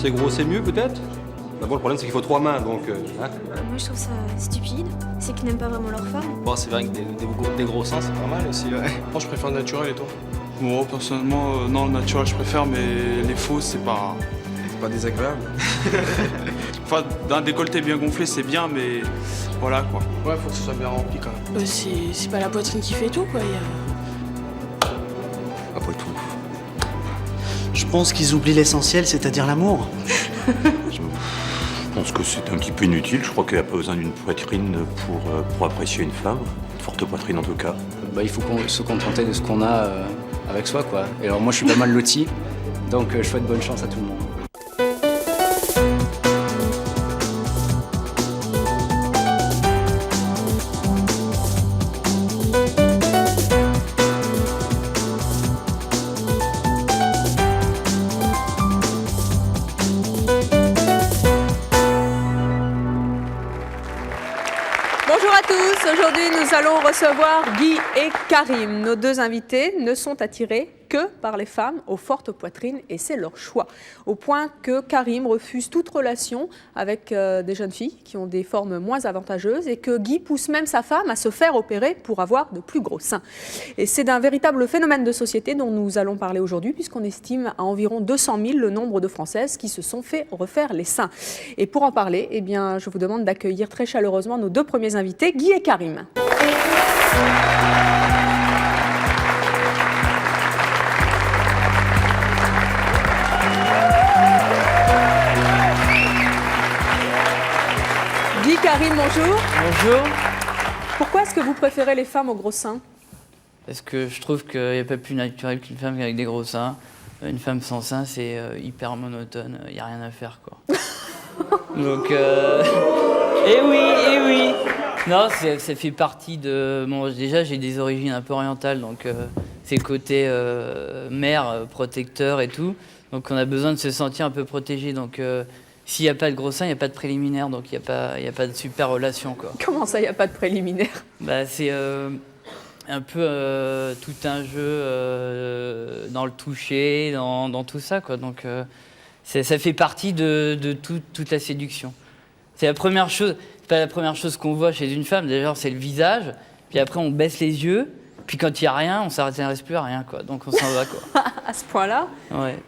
c'est gros, c'est mieux peut-être? D'abord, le problème, c'est qu'il faut 3 mains, donc... hein. Moi, je trouve ça stupide. C'est qu'ils n'aiment pas vraiment leur femme. Bon, c'est vrai que des gros seins, c'est pas mal aussi, ouais. Moi, je préfère le naturel et toi? Moi, personnellement, non, le naturel, je préfère, mais les faux, c'est pas désagréable. Enfin, d'un décolleté bien gonflé, c'est bien, mais voilà, quoi. Ouais, faut que ce soit bien rempli, quand même. C'est pas la poitrine qui fait tout, quoi. Après tout. Je pense qu'ils oublient l'essentiel, c'est-à-dire l'amour. Je pense que c'est un petit peu inutile. Je crois qu'il n'y a pas besoin d'une poitrine pour apprécier une femme. Une forte poitrine, en tout cas. Il faut se contenter de ce qu'on a avec soi, quoi. Et alors, moi, je suis pas mal loti, donc je souhaite bonne chance à tout le monde. Bonjour à tous, aujourd'hui nous allons recevoir Guy et Karim. Nos deux invités ne sont attirés que par les femmes aux fortes poitrines et c'est leur choix. Au point que Karim refuse toute relation avec des jeunes filles qui ont des formes moins avantageuses et que Guy pousse même sa femme à se faire opérer pour avoir de plus gros seins. Et c'est d'un véritable phénomène de société dont nous allons parler aujourd'hui puisqu'on estime à environ 200 000 le nombre de Françaises qui se sont fait refaire les seins. Et pour en parler, eh bien, je vous demande d'accueillir très chaleureusement nos deux premiers invités, Guy et Karim. Guy, Karim, bonjour. Bonjour. Pourquoi est-ce que vous préférez les femmes aux gros seins? Parce que je trouve qu'il n'y a pas plus naturel qu'une femme avec des gros seins. Une femme sans seins, c'est hyper monotone, il n'y a rien à faire, quoi. Donc, eh oui. Non, ça fait partie de... Bon, déjà, j'ai des origines un peu orientales, donc c'est le côté mère, protecteur et tout. Donc, on a besoin de se sentir un peu protégé. Donc, s'il n'y a pas de gros seins, il n'y a pas de préliminaire, donc il n'y a pas de super relation, quoi. Comment ça, il n'y a pas de préliminaire? C'est un peu tout un jeu dans le toucher, dans tout ça, quoi. Donc, ça fait partie de toute la séduction. C'est la première chose, c'est pas la première chose qu'on voit chez une femme, d'ailleurs, c'est le visage. Puis après, on baisse les yeux. Puis quand il n'y a rien, on s'intéresse plus à rien, quoi. Donc, on s'en va, quoi. À ce point-là? Ouais.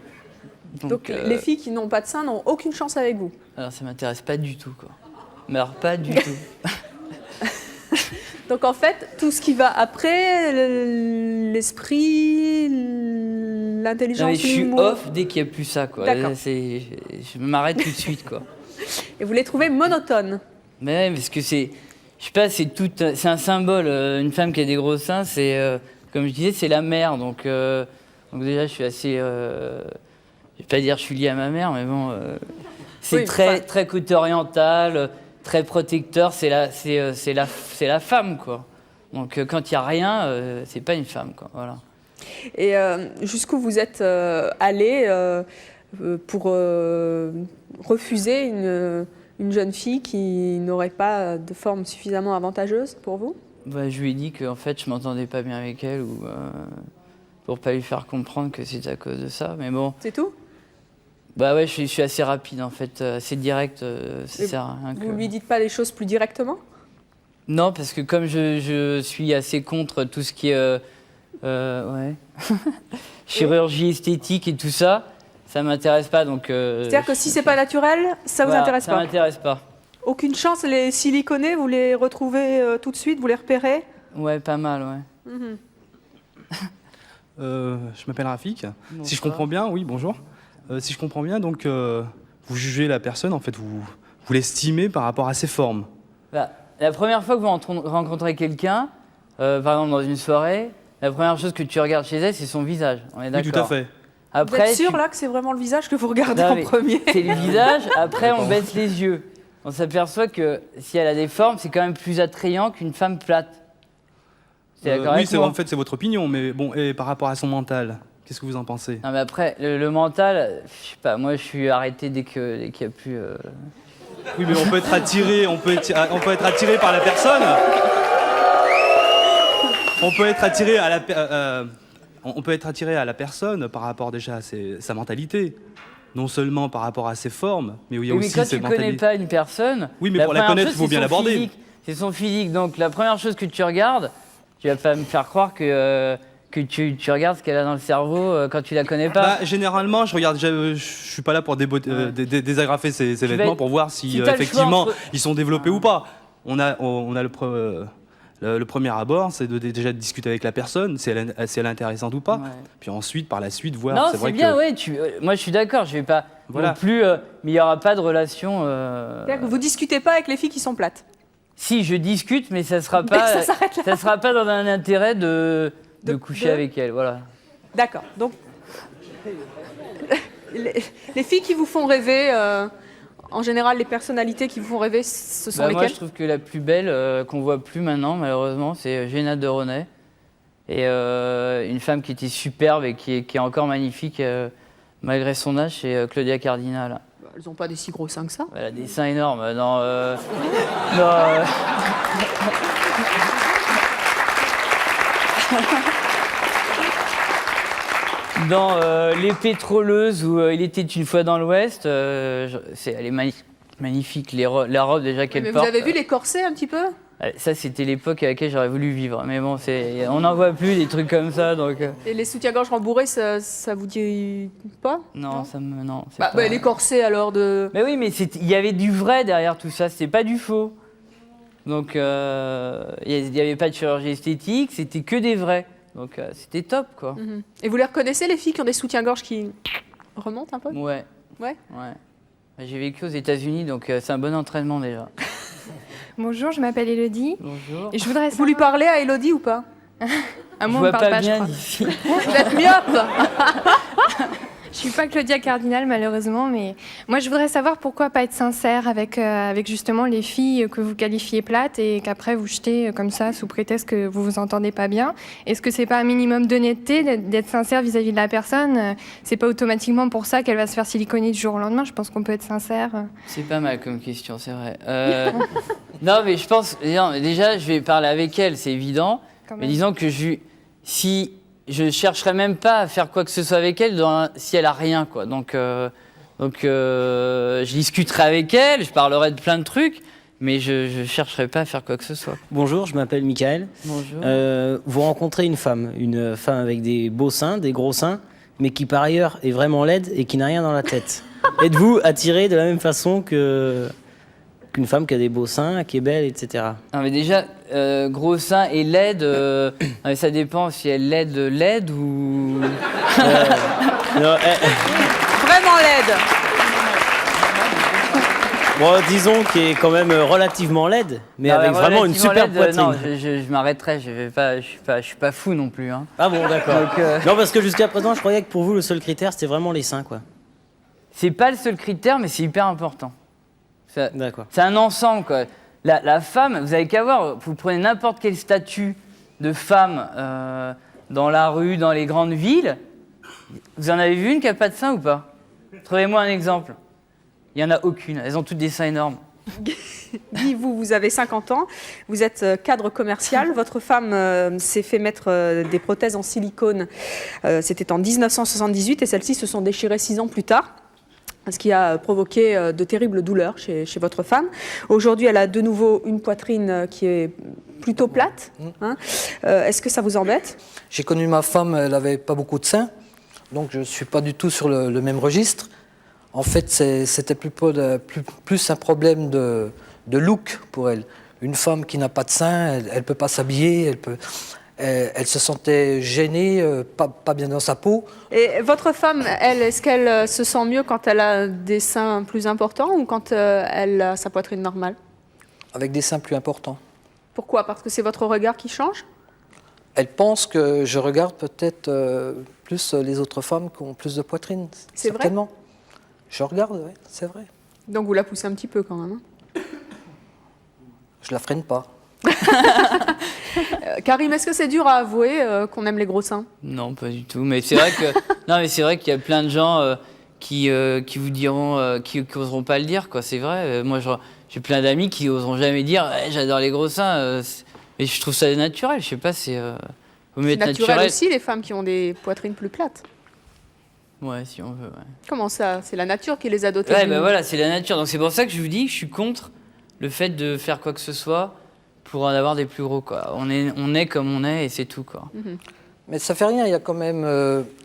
Donc les filles qui n'ont pas de seins n'ont aucune chance avec vous? Alors, ça m'intéresse pas du tout, quoi. Mais alors, pas du tout. Donc en fait, tout ce qui va après, l'esprit, l'intelligence, Je suis l'humour... off dès qu'il n'y a plus ça, quoi. D'accord. Je m'arrête tout de suite, quoi. Et vous les trouvez monotones? Mais parce que c'est... Je sais pas, c'est un symbole. Une femme qui a des gros seins, c'est... comme je disais, c'est la mère. Donc déjà, je suis assez... je vais pas dire que je suis lié à ma mère, mais bon... c'est oui, très côté oriental, très protecteur. C'est la femme, quoi. Donc quand il n'y a rien, c'est pas une femme, quoi. Voilà. Et jusqu'où vous êtes allé pour refuser une jeune fille qui n'aurait pas de forme suffisamment avantageuse pour vous? Je lui ai dit qu'en fait, je m'entendais pas bien avec elle, ou pour pas lui faire comprendre que c'était à cause de ça. Mais bon... C'est tout? Ouais, je suis assez rapide, en fait, assez direct. Ça sert à rien vous lui dites pas les choses plus directement? Non, parce que comme je suis assez contre tout ce qui est chirurgie esthétique et tout ça, ça m'intéresse pas. Donc. C'est-à-dire que si c'est pas naturel, ça vous intéresse pas? Ça m'intéresse pas. Aucune chance, les siliconés, vous les retrouvez tout de suite, vous les repérez? Ouais, pas mal, ouais. Mm-hmm. Je m'appelle Rafik. Bonsoir. Si je comprends bien, oui, bonjour. Si je comprends bien, donc vous jugez la personne, en fait, vous l'estimez par rapport à ses formes. La première fois que vous rencontrez quelqu'un, par exemple dans une soirée, la première chose que tu regardes chez elle, c'est son visage. On est d'accord? Oui, tout à fait. Vous êtes sûr là que c'est vraiment le visage que vous regardez Non, en premier? C'est le visage, après on baisse les yeux. On s'aperçoit que si elle a des formes, c'est quand même plus attrayant qu'une femme plate. C'est d'accord avec moi? En fait, c'est votre opinion, mais bon, et par rapport à son mental, qu'est-ce que vous en pensez? Non, mais après, le mental, je sais pas, moi je suis arrêté dès qu'il n'y a plus... Oui, mais on peut être attiré, on peut être attiré par la personne. On peut être attiré à la personne par rapport déjà à sa mentalité. non seulement par rapport à ses formes, mais il y a Oui, mais aussi quand ses tu connais mentalités. pas une personne, Oui, mais pour la première connaître, chose, il faut c'est bien son l'aborder. physique. C'est son physique. Donc la première chose que tu regardes, tu vas pas me faire croire que tu regardes ce qu'elle a dans le cerveau quand tu la connais pas. Bah, généralement, je suis pas là pour désagrafer ses vêtements pour voir si, si t'as le choix effectivement entre- ils sont développés ou pas. On a le premier abord, c'est déjà de discuter avec la personne, si elle est intéressante ou pas. Ouais. Puis ensuite, par la suite, voir. Non, c'est c'est vrai bien, que... ouais. Moi, je suis d'accord. Je vais pas Voilà. non plus, mais il y aura pas de relation. C'est-à-dire que vous discutez pas avec les filles qui sont plates. Si je discute, mais ça sera pas. ça s'arrête là. Ça sera pas dans un intérêt de coucher avec elle, voilà. D'accord. Donc, les filles qui vous font rêver, en général, les personnalités qui vous font rêver, ce sont Moi, lesquelles? je trouve que la plus belle qu'on voit plus maintenant, malheureusement, c'est Géna de René. Et une femme qui était superbe et qui est encore magnifique malgré son âge, c'est Claudia Cardinal. Elles n'ont pas des si gros seins que ça. Elle a des seins énormes. Dans Les Pétroleuses, où il était une fois dans l'Ouest, elle est magnifique. La robe déjà qu'elle Mais porte. vous avez vu les corsets un petit peu? Ça, c'était l'époque à laquelle j'aurais voulu vivre. Mais bon, on n'en voit plus des trucs comme ça. Donc, Et les soutiens-gorge rembourrés, ça vous dit pas? non, non. c'est Bah, pas- les corsets alors de... Mais oui, mais il y avait du vrai derrière tout ça, c'était pas du faux. Donc il n'y avait pas de chirurgie esthétique, c'était que des vrais. Donc c'était top, quoi. Mhm. Et vous les reconnaissez, les filles qui ont des soutiens-gorge qui remontent un peu? Ouais. Ouais. J'ai vécu aux États-Unis, donc c'est un bon entraînement déjà. Bonjour, je m'appelle Elodie. Bonjour. Et je voudrais Vous lui parlez à Elodie ou pas? Ah, Je moi, on vois me parle pas pas, je bien crois. d'ici. Vous êtes myope? Je suis pas Claudia Cardinal, malheureusement, mais moi, je voudrais savoir pourquoi pas être sincère avec justement les filles que vous qualifiez plates et qu'après vous jetez comme ça sous prétexte que vous vous entendez pas bien. Est-ce que c'est pas un minimum d'honnêteté d'être sincère vis-à-vis de la personne? C'est pas automatiquement pour ça qu'elle va se faire siliconer du jour au lendemain. Je pense qu'on peut être sincère. C'est pas mal comme question, c'est vrai. Non, mais je pense. Non, déjà, je vais parler avec elle, c'est évident. Quand Mais même. disons que si je chercherais même pas à faire quoi que ce soit avec elle si elle a rien, quoi. Donc, je discuterai avec elle, je parlerai de plein de trucs, mais je chercherai pas à faire quoi que ce soit. Bonjour, je m'appelle Michael. Bonjour. Vous rencontrez une femme avec des beaux seins, des gros seins, mais qui par ailleurs est vraiment laide et qui n'a rien dans la tête. Êtes-vous attiré de la même façon qu'une femme qui a des beaux seins, qui est belle, etc. Non, mais déjà, gros sein et laide, ça dépend si elle laide ou. Non, Vraiment laide. bon, disons qu'elle est quand même relativement laide, mais Non, avec vraiment une relativement super laide, poitrine. Non, je m'arrêterai, je suis pas fou non plus. Hein. Ah bon, d'accord. Donc, Non, parce que jusqu'à présent, je croyais que pour vous, le seul critère, c'était vraiment les seins, quoi. C'est pas le seul critère, mais c'est hyper important. D'accord. C'est un ensemble, quoi. La femme, vous avez qu'à voir, vous prenez n'importe quel statut de femme dans la rue, dans les grandes villes, vous en avez vu une qui n'a pas de sein ou pas? Trouvez-moi un exemple. Il n'y en a aucune, elles ont toutes des seins énormes. Guy, vous avez 50 ans, vous êtes cadre commercial, votre femme s'est fait mettre des prothèses en silicone, c'était en 1978 et celles-ci se sont déchirées 6 ans plus tard. Ce qui a provoqué de terribles douleurs chez votre femme. Aujourd'hui, elle a de nouveau une poitrine qui est plutôt plate. Hein. Est-ce que ça vous embête? J'ai connu ma femme, elle n'avait pas beaucoup de seins, donc je ne suis pas du tout sur le même registre. En fait, c'était plus un problème de look pour elle. Une femme qui n'a pas de seins, elle ne peut pas s'habiller, elle se sentait gênée, pas bien dans sa peau. Et votre femme, elle, est-ce qu'elle se sent mieux quand elle a des seins plus importants ou quand elle a sa poitrine normale? Avec des seins plus importants. Pourquoi? Parce que c'est votre regard qui change? Elle pense que je regarde peut-être plus les autres femmes qui ont plus de poitrine. C'est vrai? Certainement. Je regarde, oui, c'est vrai. Donc vous la poussez un petit peu quand même. Hein. Je la freine pas. Karim, est-ce que c'est dur à avouer qu'on aime les gros seins? Non, pas du tout. Mais c'est vrai que non, mais c'est vrai qu'il y a plein de gens qui vous diront, qui oseront pas le dire, quoi. C'est vrai. Moi, j'ai plein d'amis qui oseront jamais dire, j'adore les gros seins. Mais je trouve ça naturel. Je sais pas, vaut mieux C'est être naturel aussi les femmes qui ont des poitrines plus plates. Ouais, si on veut, ouais. Comment ça? C'est la nature qui les a dotés Ouais, d'une- bah voilà, c'est la nature. Donc c'est pour ça que je vous dis que je suis contre le fait de faire quoi que ce soit pour en avoir des plus gros, quoi. On est comme on est et c'est tout, quoi. Mais ça fait rien, il y a quand même...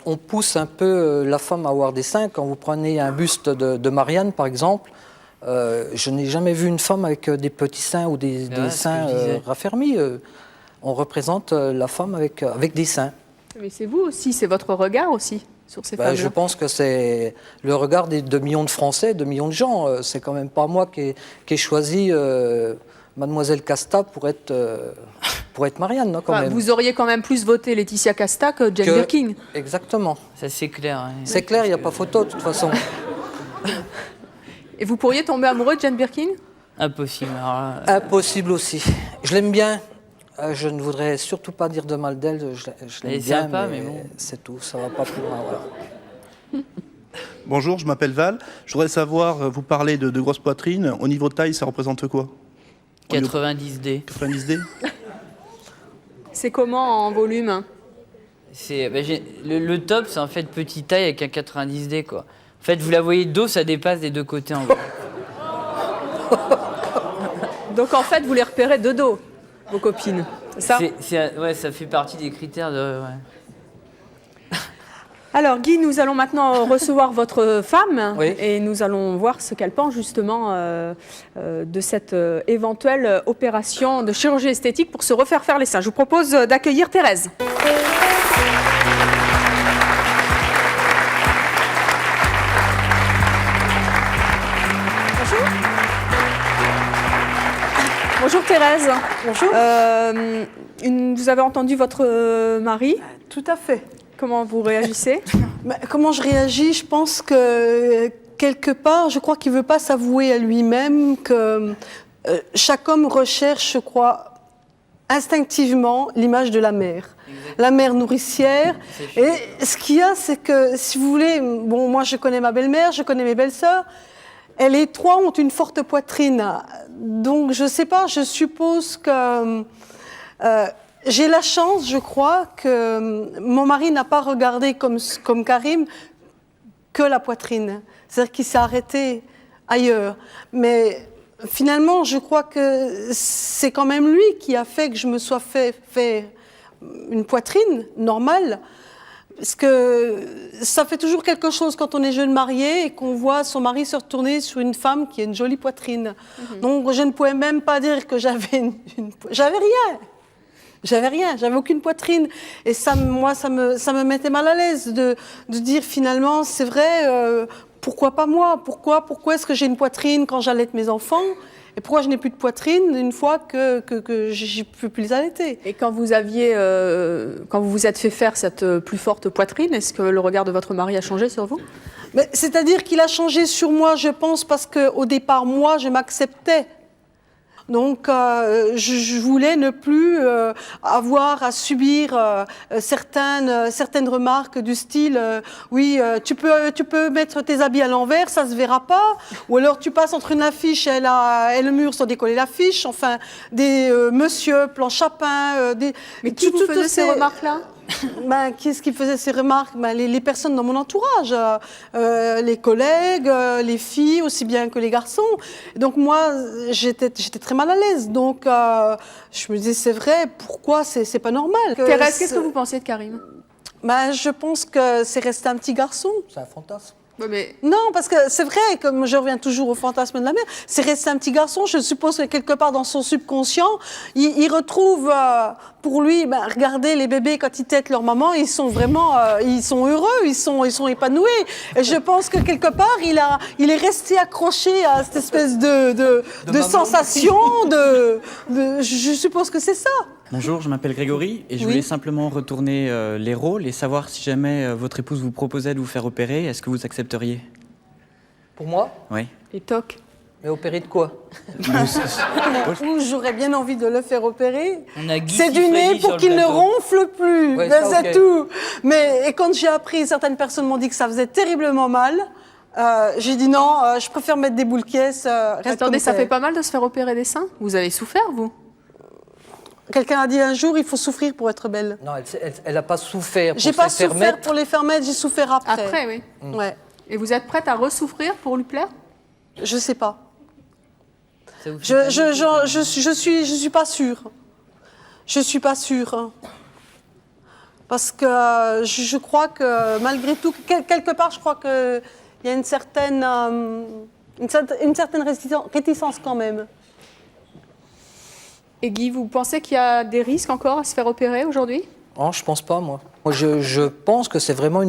on pousse un peu la femme à avoir des seins. Quand vous prenez un buste de Marianne, par exemple, je n'ai jamais vu une femme avec des petits seins ou des seins raffermis. On représente la femme avec des seins. Mais c'est vous aussi, c'est votre regard aussi sur ces femmes. Je pense que c'est le regard de millions de Français, de millions de gens. C'est quand même pas moi qui ai choisi Mademoiselle Casta pour être Marianne, non, quand même. Vous auriez quand même plus voté Laetitia Casta que Jane Birkin. Exactement. Ça, c'est clair. Hein. C'est clair, il n'y a pas photo, de toute façon. Et vous pourriez tomber amoureux de Jane Birkin? Impossible. Alors là, Impossible aussi. Je l'aime bien. Je ne voudrais surtout pas dire de mal d'elle. Je Elle l'aime est bien, sympa, mais mais bon. c'est tout. Ça va pas plus loin. Voilà. Bonjour, je m'appelle Val. Je voudrais savoir, vous parlez de grosses poitrines. Au niveau taille, ça représente quoi? 90D. 90D. C'est comment en volume? C'est le top, c'est en fait petite taille avec un 90D, quoi. En fait, vous la voyez dos, ça dépasse des deux côtés en gros. Donc en fait, vous les repérez de dos, vos copines, c'est ça? Ouais, ça fait partie des critères de... Ouais. Alors Guy, nous allons maintenant recevoir votre femme Oui. et nous allons voir ce qu'elle pense justement de cette éventuelle opération de chirurgie esthétique pour se refaire faire les seins. Je vous propose d'accueillir Thérèse. Bonjour. Bonjour Thérèse. Bonjour. Vous avez entendu votre mari? Tout à fait. Comment vous réagissez? Comment je réagis? Je pense que quelque part, je crois qu'il ne veut pas s'avouer à lui-même que chaque homme recherche, je crois, instinctivement l'image de la mère. La mère nourricière. Et ce qu'il y a, c'est que, si vous voulez, bon, moi je connais ma belle-mère, je connais mes belles-sœurs, et les trois ont une forte poitrine. Donc je ne sais pas, je suppose que... j'ai la chance, je crois, que mon mari n'a pas regardé comme Karim que la poitrine. C'est-à-dire qu'il s'est arrêté ailleurs. Mais finalement, je crois que c'est quand même lui qui a fait que je me sois fait une poitrine normale. Parce que ça fait toujours quelque chose quand on est jeune marié et qu'on voit son mari se retourner sur une femme qui a une jolie poitrine. Donc je ne pouvais même pas dire que j'avais j'avais rien. J'avais rien, j'avais aucune poitrine. Et ça, moi, ça me mettait mal à l'aise de dire finalement, c'est vrai, pourquoi pas moi? Pourquoi est-ce que j'ai une poitrine quand j'allaite mes enfants? Et pourquoi je n'ai plus de poitrine une fois que je ne peux plus les allaiter? Et quand vous vous êtes fait faire cette plus forte poitrine, est-ce que le regard de votre mari a changé sur vous? C'est-à-dire qu'il a changé sur moi, je pense, parce qu'au départ, moi, je m'acceptais. Donc, je voulais ne plus avoir à subir certaines remarques du style oui, tu peux mettre tes habits à l'envers, ça se verra pas. Ou alors tu passes entre une affiche et le mur sans décoller l'affiche. Enfin, des monsieur plan Chapin. Mais qui vous faisait ces remarques-là? Qu'est-ce qui faisait ces remarques? Les personnes dans mon entourage, les collègues, les filles aussi bien que les garçons. Donc moi, j'étais très mal à l'aise. Donc je me disais, c'est vrai, pourquoi c'est pas normal? Thérèse, qu'est-ce que vous pensez de Karim? Je pense que c'est resté un petit garçon. C'est un fantasme. Mais... Non, parce que c'est vrai, comme je reviens toujours au fantasme de la mère, c'est resté un petit garçon. Je suppose que quelque part dans son subconscient, il retrouve pour lui, regardez les bébés quand ils têtent leur maman, ils sont vraiment, ils sont heureux, ils sont épanouis. Et je pense que quelque part, il est resté accroché à cette espèce de sensation, je suppose que c'est ça. Bonjour, je m'appelle Grégory et je voulais simplement retourner les rôles et savoir si jamais votre épouse vous proposait de vous faire opérer, est-ce que vous accepteriez? Pour moi? Oui. Et toc. Mais opérer de quoi? J'aurais bien envie de le faire opérer. Guy C'est du nez pour qu'il ne ronfle plus. Ouais, c'est tout. Et quand j'ai appris, certaines personnes m'ont dit que ça faisait terriblement mal. J'ai dit non, je préfère mettre des boules caisses. Attendez, ça fait pas mal de se faire opérer des seins? Vous avez souffert, vous? Quelqu'un a dit un jour, il faut souffrir pour être belle. Non, elle n'a pas souffert pour J'ai se pas faire souffert mettre. pour les faire mettre, j'ai souffert après. Après, oui. Ouais. Et vous êtes prête à ressouffrir pour lui plaire? Je sais pas. Ça vous fait pas Je suis pas sûre. Je suis pas sûre. Parce que je crois que malgré tout, quelque part, je crois qu'il y a une certaine réticence quand même. Et Guy, vous pensez qu'il y a des risques encore à se faire opérer aujourd'hui? Non, je pense pas, moi. Moi, je pense que c'est vraiment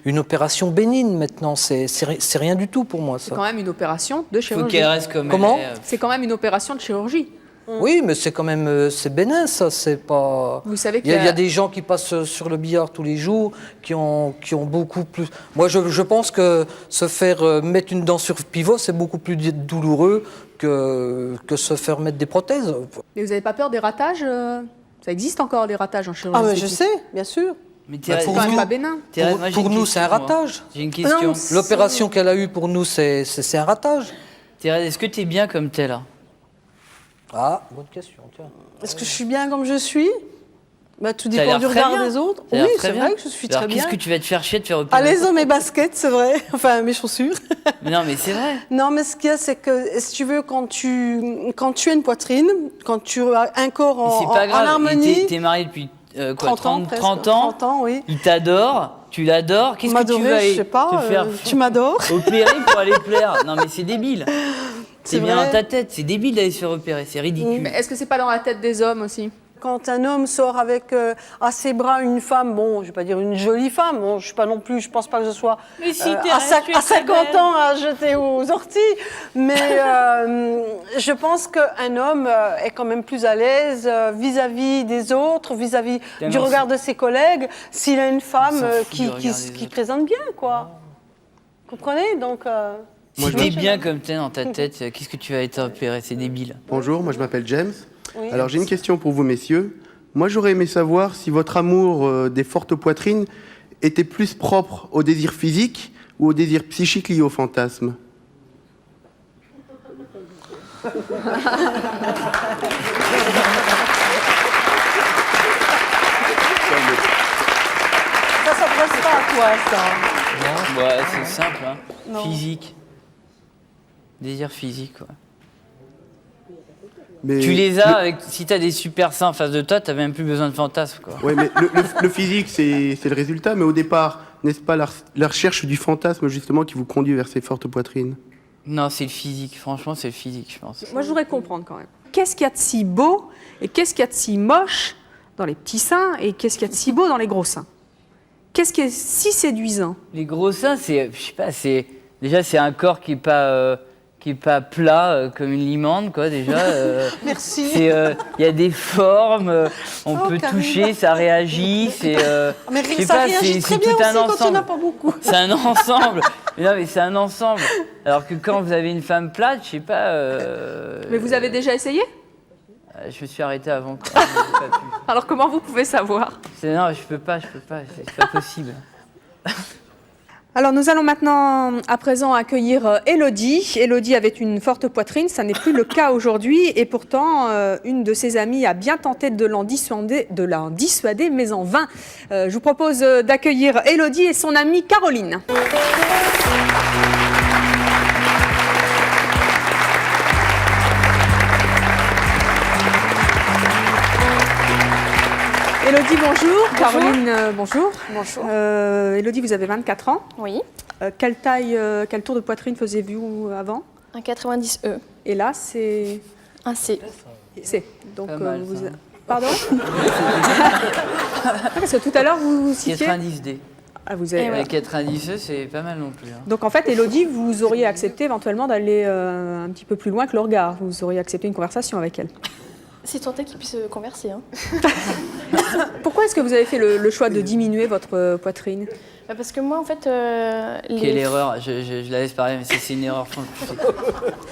une opération bénigne maintenant. C'est rien du tout pour moi, ça. C'est quand même une opération de chirurgie. Faut qu'elle reste comme Comment elle est. C'est quand même une opération de chirurgie. Oui, mais c'est quand même c'est bénin, ça. C'est pas. Vous savez Il y a des gens qui passent sur le billard tous les jours, qui ont beaucoup plus. Moi, je pense que se faire mettre une dent sur pivot, c'est beaucoup plus douloureux que se faire mettre des prothèses. Mais vous n'avez pas peur des ratages Ça existe encore des ratages en chirurgie Ah, mais je esthétique. sais, bien sûr. Mais C'est quand même pas bénin. Pour nous, c'est un ratage. J'ai une question. L'opération qu'elle a eue pour nous, c'est un ratage. Thérèse, est-ce que tu es bien comme t'es là? Ah, bonne question, tiens. Est-ce que je suis bien comme je suis? Bah, tout T'as dépend l'air du très regard bien. des autres. T'as l'air Oui, très c'est bien. vrai que je suis Alors, très bien. qu'est-ce que tu vas te faire chier de faire opérer? À l'aise dans mes baskets, c'est vrai. Enfin, mes chaussures. Mais non, mais c'est vrai. Non, mais ce qu'il y a, c'est que, si tu veux, quand tu as une poitrine, quand tu as un corps Mais c'est en pas grave. harmonie... T'es marié depuis quoi, 30 ans, presque. 30 ans. 30 ans, oui. Il t'adore, tu l'adores. Qu'est-ce que tu M'adorer, vas je sais pas, te faire tu m'adores. opérer pour aller plaire? Non, mais c'est débile. C'est bien vrai. dans ta tête. C'est débile d'aller se faire opérer. C'est ridicule. Mais est-ce que c'est pas dans la tête des hommes aussi? Quand un homme sort avec à ses bras une femme, bon, je vais pas dire une jolie femme, bon, je suis pas non plus, je pense pas que je sois Mais si, à Thérèse, tu es très 50 belle. ans à jeter aux orties, mais je pense qu'un homme est quand même plus à l'aise vis-à-vis des autres, vis-à-vis du Tellement regard de ses collègues, s'il a une femme fout qui du regard des qui autres. présente bien, quoi. Comprenez? Donc. Si t'es bien comme t'es dans ta tête, qu'est-ce que tu vas être opéré? C'est débile. Bonjour, moi je m'appelle James. Oui. Alors j'ai une question pour vous messieurs. Moi j'aurais aimé savoir si votre amour des fortes poitrines était plus propre au désir physique ou au désir psychique lié au fantasme. Ça s'adresse pas à toi, ça. Ouais, c'est simple, hein. Non. Physique. Désir physique, quoi. Mais Tu les as, avec, si t'as des super seins en face de toi, t'as même plus besoin de fantasmes, quoi. Oui, mais le physique c'est le résultat, mais au départ, n'est-ce pas la recherche du fantasme justement qui vous conduit vers ces fortes poitrines? Non, c'est le physique. Franchement, c'est le physique, je pense. Moi, je voudrais comprendre quand même. Qu'est-ce qu'il y a de si beau et qu'est-ce qu'il y a de si moche dans les petits seins et qu'est-ce qu'il y a de si beau dans les gros seins? Qu'est-ce qui est si séduisant? Les gros seins, c'est, je sais pas, c'est déjà c'est un corps qui est pas plat comme une limande, quoi. Déjà. Merci. Il y a des formes, on Oh, peut Karine. toucher, ça réagit. C'est. Mais je sais ça pas, réagit très bien tout aussi un quand on ensemble. n'a pas beaucoup. C'est un ensemble. Mais non, mais c'est un ensemble. Alors que quand vous avez une femme plate, je sais pas. Mais vous avez déjà essayé? Je me suis arrêté avant. Quoi. J'ai pas pu. Alors comment vous pouvez savoir? Non, je peux pas, c'est pas possible. Alors nous allons maintenant à présent accueillir Élodie. Élodie avait une forte poitrine, ça n'est plus le cas aujourd'hui et pourtant une de ses amies a bien tenté de l'en dissuader, mais en vain. Je vous propose d'accueillir Élodie et son amie Caroline. Élodie, bonjour. Caroline, bonjour. Bonjour. Élodie, vous avez 24 ans. Oui. Quelle taille, quel tour de poitrine faisiez-vous avant? Un 90E. Et là, c'est Un C. C. Donc, Pas mal, vous... ça. Pardon? Parce que tout à l'heure, vous citiez... 90D. Ah, vous avez... Avec 90E, c'est pas mal non plus. Hein. Donc, en fait, Élodie, vous auriez accepté éventuellement d'aller un petit peu plus loin que le regard. Vous auriez accepté une conversation avec elle. C'est tenté qu'il puisse converser. Hein. Pourquoi est-ce que vous avez fait le choix de diminuer votre poitrine? Bah, parce que moi, en fait, Quelle erreur, je la laisse parler, mais c'est une erreur.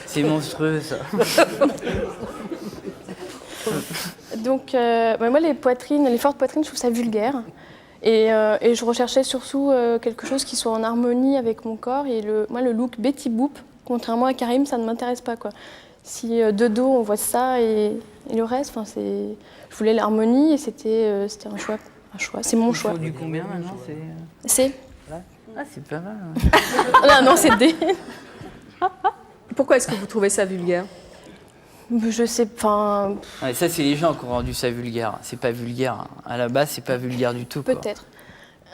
C'est monstrueux, ça. Donc, moi, les fortes poitrines, je trouve ça vulgaire. Et je recherchais surtout quelque chose qui soit en harmonie avec mon corps. Et moi, le look Betty Boop, contrairement à Karim, ça ne m'intéresse pas, quoi. Si de dos, on voit ça et Et le reste, je voulais l'harmonie et c'était un choix. C'est mon choix. Du combien maintenant C'est. Ah, c'est pas mal. Non, c'est D. Pourquoi est-ce que vous trouvez ça vulgaire? Je sais pas. Ouais, ça, c'est les gens qui ont rendu ça vulgaire. C'est pas vulgaire. À la base, c'est pas vulgaire du tout. Peut-être.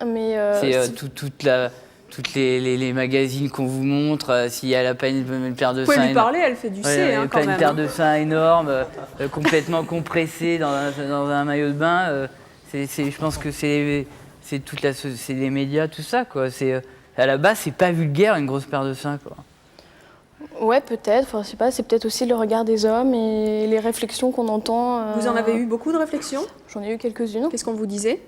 Mais c'est toutes les magazines qu'on vous montre. Si elle a pas une paire de seins. Vous pouvez lui parler, elle fait du C quand même. Une paire de seins énorme, complètement compressée dans un maillot de bain. Je pense que c'est les médias, tout ça, quoi. À la base, c'est pas vulgaire une grosse paire de seins, quoi. Ouais, peut-être. Je sais pas. C'est peut-être aussi le regard des hommes et les réflexions qu'on entend. Vous en avez eu beaucoup de réflexions? J'en ai eu quelques-unes. Qu'est-ce qu'on vous disait?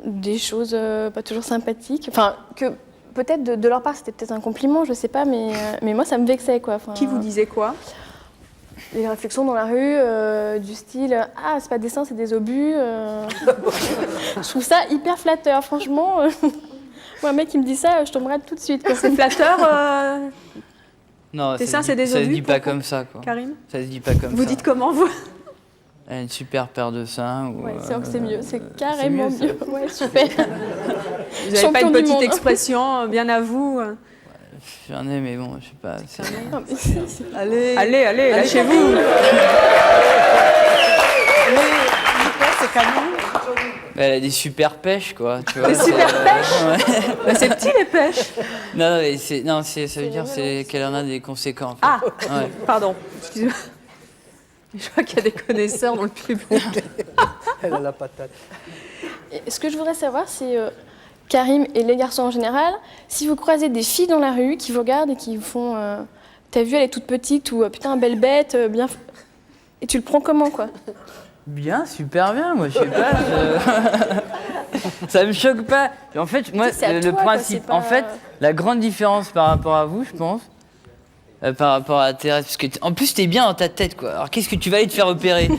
Des choses pas toujours sympathiques. Enfin, que peut-être de leur part, c'était peut-être un compliment, je sais pas, mais moi, ça me vexait, quoi. Qui vous disait quoi? Les réflexions dans la rue, du style « Ah, c'est pas des seins, c'est des obus ». Je trouve ça hyper flatteur, franchement. Moi, un mec qui me dit ça, je tomberais tout de suite. C'est flatteur Non, tes seins, c'est des obus? Ça se dit pas comme ça, quoi. Karim? Ça se dit pas comme ça. Vous dites comment, vous? Elle a une super paire de seins. Ouais, c'est vrai que c'est mieux, c'est carrément mieux. Ouais, super. Vous n'avez pas une petite expression bien à vous? J'en ai, mais bon, je sais pas. Allez, lâchez-vous. C'est canon. Elle a des super pêches, quoi. Tu vois, des super pêches? Ouais. C'est petit, les pêches. Non, mais ça veut dire qu'elle en a des conséquences. Ah, ouais. Pardon, excusez-moi. Je vois qu'il y a des connaisseurs dans le public. Elle a la patate. Et ce que je voudrais savoir, c'est Karim et les garçons en général, si vous croisez des filles dans la rue qui vous regardent et qui vous font t'as vu, elle est toute petite, ou putain, belle bête, bien. Et tu le prends comment, quoi? Bien, super bien, moi, je sais pas. Ça me choque pas. En fait, moi, le principe. Pas... En fait, la grande différence par rapport à vous, je pense, par rapport à Thérèse, parce que en plus, t'es bien dans ta tête, quoi. Alors, qu'est-ce que tu vas aller te faire opérer?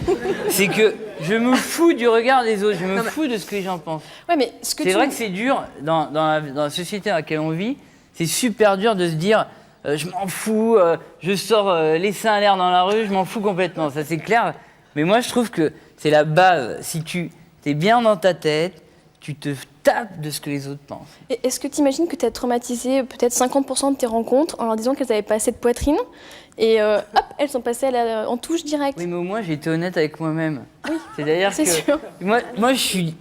C'est que je me fous du regard des autres, je me fous de ce que les gens pensent. Ouais, mais c'est vrai que c'est dur, dans la société dans laquelle on vit, c'est super dur de se dire je m'en fous, je sors les seins à l'air dans la rue, je m'en fous complètement, ça c'est clair. Mais moi, je trouve que c'est la base. Si tu es bien dans ta tête, tu te tapes de ce que les autres pensent. Et est-ce que tu imagines que tu as traumatisé peut-être 50% de tes rencontres en leur disant qu'elles n'avaient pas assez de poitrine et hop, elles sont passées en touche directe? Oui, mais au moins, j'ai été honnête avec moi-même. Oui, c'est-à-dire que sûr. Moi je suis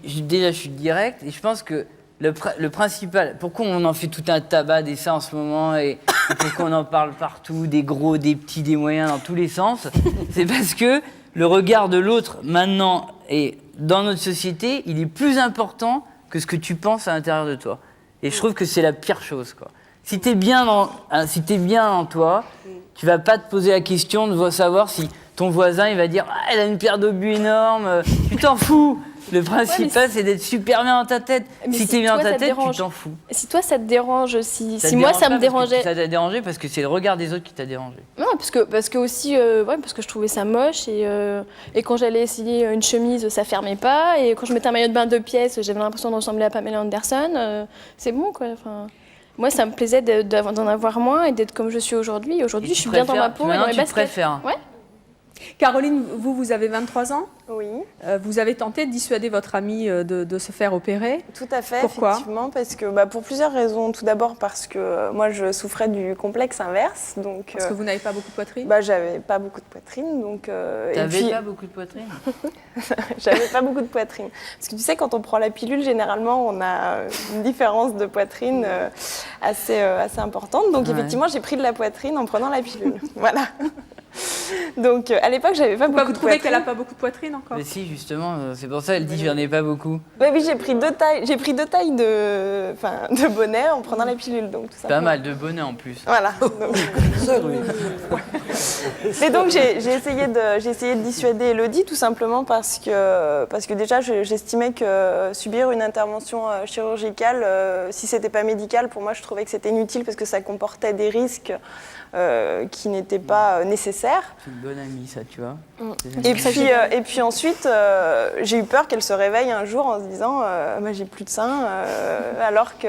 direct et je pense que le principal, pourquoi on en fait tout un tabac des seins en ce moment et pourquoi on en parle partout, des gros, des petits, des moyens, dans tous les sens, c'est parce que le regard de l'autre, maintenant, et dans notre société, il est plus important que ce que tu penses à l'intérieur de toi. Et je trouve que c'est la pire chose, quoi. Si t'es bien en toi, tu vas pas te poser la question de savoir si ton voisin, il va dire « Ah, elle a une paire d'obus énorme », tu t'en fous. Le principal, c'est d'être super bien dans ta tête. Si t'es bien dans ta tête, tu t'en fous. Si toi, ça te dérange, si moi, ça me dérangeait... Ça t'a dérangé parce que c'est le regard des autres qui t'a dérangé. Non, parce que aussi, parce que je trouvais ça moche et quand j'allais essayer une chemise, ça fermait pas. Et quand je mettais un maillot de bain 2 pièces, j'avais l'impression de ressembler à Pamela Anderson. C'est bon, quoi. Enfin, moi, ça me plaisait d'en avoir moins et d'être comme je suis aujourd'hui. Aujourd'hui, je suis bien dans ma peau et dans mes baskets. Préfères. Ouais. Caroline, vous avez 23 ans. Oui. Vous avez tenté de dissuader votre amie de se faire opérer. Tout à fait, Pourquoi? effectivement, parce que pour plusieurs raisons. Tout d'abord parce que moi je souffrais du complexe inverse. Donc, parce que vous n'avez pas beaucoup de poitrine? J'avais pas beaucoup de poitrine. Donc, t'avais pas beaucoup de poitrine? J'avais pas beaucoup de poitrine. Parce que tu sais, quand on prend la pilule, généralement on a une différence de poitrine assez importante. Donc effectivement, j'ai pris de la poitrine en prenant la pilule. Voilà. Donc à l'époque, j'avais pas beaucoup de poitrine. Vous trouvez qu'elle a pas beaucoup de poitrine encore? Mais si, justement, c'est pour ça qu'elle dit j'en ai pas beaucoup. Oui, j'ai pris deux tailles de bonnet en prenant la pilule. Donc, tout pas mal de bonnet en plus. Voilà. Et donc j'ai essayé de dissuader Elodie tout simplement parce que déjà j'estimais que subir une intervention chirurgicale, si c'était pas médical, pour moi je trouvais que c'était inutile parce que ça comportait des risques qui n'étaient pas nécessaires. C'est une bonne amie, ça, tu vois. Et puis ensuite, j'ai eu peur qu'elle se réveille un jour en se disant j'ai plus de seins, alors que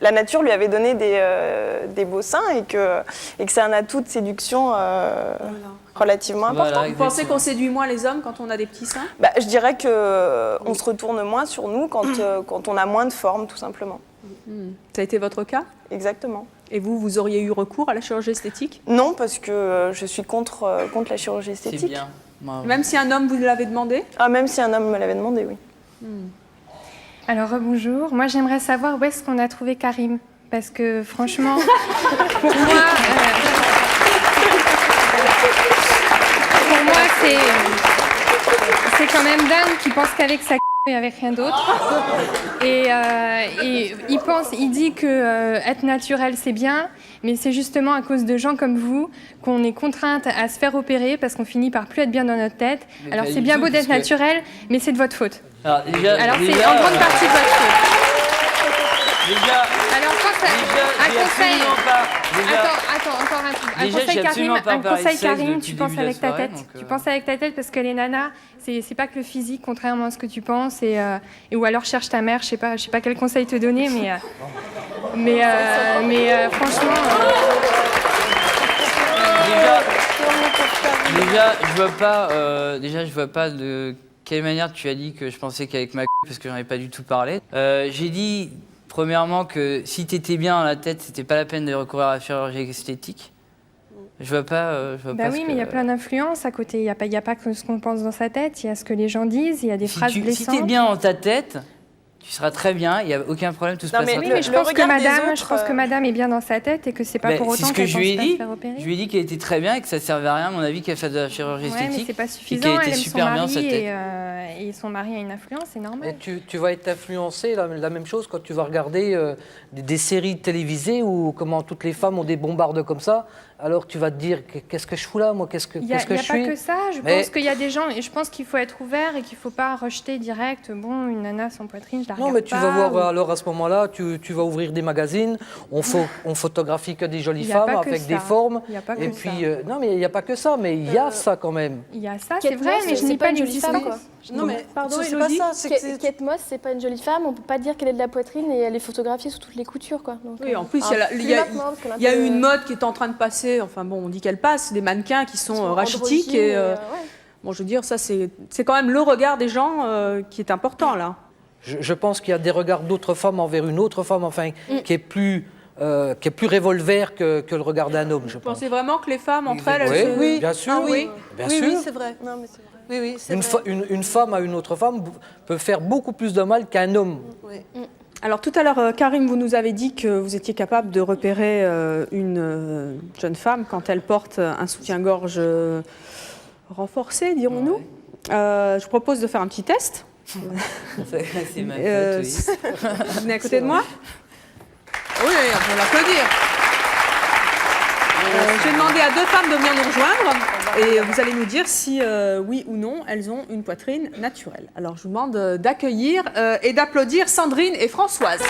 la nature lui avait donné des beaux seins et que c'est un atout de séduction relativement important. Vous pensez qu'on séduit moins les hommes quand on a des petits seins? Je dirais qu'on se retourne moins sur nous quand on a moins de forme, tout simplement. Ça a été votre cas? Exactement. Et vous auriez eu recours à la chirurgie esthétique? Non, parce que je suis contre la chirurgie esthétique. C'est bien. Même si un homme vous l'avait demandé? Même si un homme me l'avait demandé, oui. Alors, bonjour. Moi, j'aimerais savoir où est-ce qu'on a trouvé Karim. Parce que, franchement, pour moi, c'est quand même dingue qui pense qu'avec sa et avec rien d'autre. Et il dit que être naturel, c'est bien, mais c'est justement à cause de gens comme vous qu'on est contrainte à se faire opérer parce qu'on finit par plus être bien dans notre tête. Mais alors pas c'est du bien tout, beau d'être parce que- naturel, mais c'est de votre faute. Alors déjà, Alors c'est en grande partie de votre faute. Déjà, Alors quand ça, un j'ai conseil. absolument pas. Déjà- Attends, encore un truc. Un Déjà, conseil j'ai Karim, absolument pas parlé de sexe Karim, depuis tu le penses début de la avec ta soirée, tête. donc, Tu penses avec ta tête parce que les nanas, c'est pas que le physique, contrairement à ce que tu penses. Et ou alors cherche ta mère. Je sais pas quel conseil te donner, mais franchement. Déjà, je vois pas de quelle manière tu as dit que je pensais qu'avec ma parce que j'en ai pas du tout parlé. J'ai dit premièrement que si t'étais bien dans la tête, c'était pas la peine de recourir à la chirurgie esthétique. Je vois pas. Bah oui, mais il y a plein d'influences à côté. Il y a pas que ce qu'on pense dans sa tête. Il y a ce que les gens disent. Il y a des phrases Si blessantes. t'es bien dans ta tête, tu seras très bien. Il y a aucun problème, tout se passera Oui, très mais bien. je pense que madame est bien dans sa tête et que c'est pas Ben, pour c'est autant ce que qu'elle je pense lui ai pas dit. se faire opérer. Je lui ai dit qu'elle était très bien et que ça servait à rien, à mon avis, qu'elle fasse de la chirurgie Ouais, mais esthétique. c'est pas et suffisant. qu'elle Elle était aime son super bien dans sa mari tête. et son mari a une influence, c'est normal. Mais tu vas être influencé, la même chose quand tu vas regarder des séries télévisées où comment toutes les femmes ont des bombardes comme ça. Alors tu vas te dire qu'est-ce que je fous là, moi, qu'est-ce que Il n'y a, je suis. pas que ça. Je Mais- pense qu'il y a des gens, et je pense qu'il faut être ouvert et qu'il ne faut pas rejeter direct. Bon, une nana sans poitrine, je la Non, regarde mais tu pas, vas voir, ou- alors à ce moment-là, tu vas ouvrir des magazines, on photographie que des jolies Il y a femmes pas que avec des ça. formes. Il y a pas Et que puis, ça. non, mais il n'y a pas que ça, mais il y a ça quand même. Il y a ça, c'est Kate vrai, Moss, mais je c'est nie pas pas une jolie l'existence. femme, quoi. Non, mais Pardon, c'est Élodie pas ça. Kate Moss, c'est pas une jolie femme, on peut pas dire qu'elle est de la poitrine et elle est photographiée sous toutes les coutures, quoi. Donc, Oui, en plus, plus il y a maintenant, parce qu'elle est un il y a peu, eu une mode qui est en train de passer. Enfin bon, on dit qu'elle passe, des mannequins qui sont rachitiques. androgynes Et, ouais. bon, je veux dire, ça, c'est quand même le regard des gens qui est important, là. Je pense qu'il y a des regards d'autres femmes envers une autre femme, enfin, qui est plus revolver que le regard d'un homme, je Vous pense. pensez vraiment que les femmes, entre elles, Oui, elles se- oui, bien sûr. Ah oui, Bien oui, sûr. oui, c'est vrai. Non, mais c'est vrai. Oui, oui, c'est vrai. Une femme à une autre femme peut faire beaucoup plus de mal qu'un homme. Oui. Alors tout à l'heure, Karim, vous nous avez dit que vous étiez capable de repérer une jeune femme quand elle porte un soutien-gorge renforcé, dirons-nous. Je vous propose de faire un petit test. C'est ma Euh, faute, oui. Vous venez à côté de moi? Oui, on peut l'applaudir. J'ai demandé à deux femmes de venir nous rejoindre et vous allez nous dire si oui ou non elles ont une poitrine naturelle. Alors je vous demande d'accueillir et d'applaudir Sandrine et Françoise.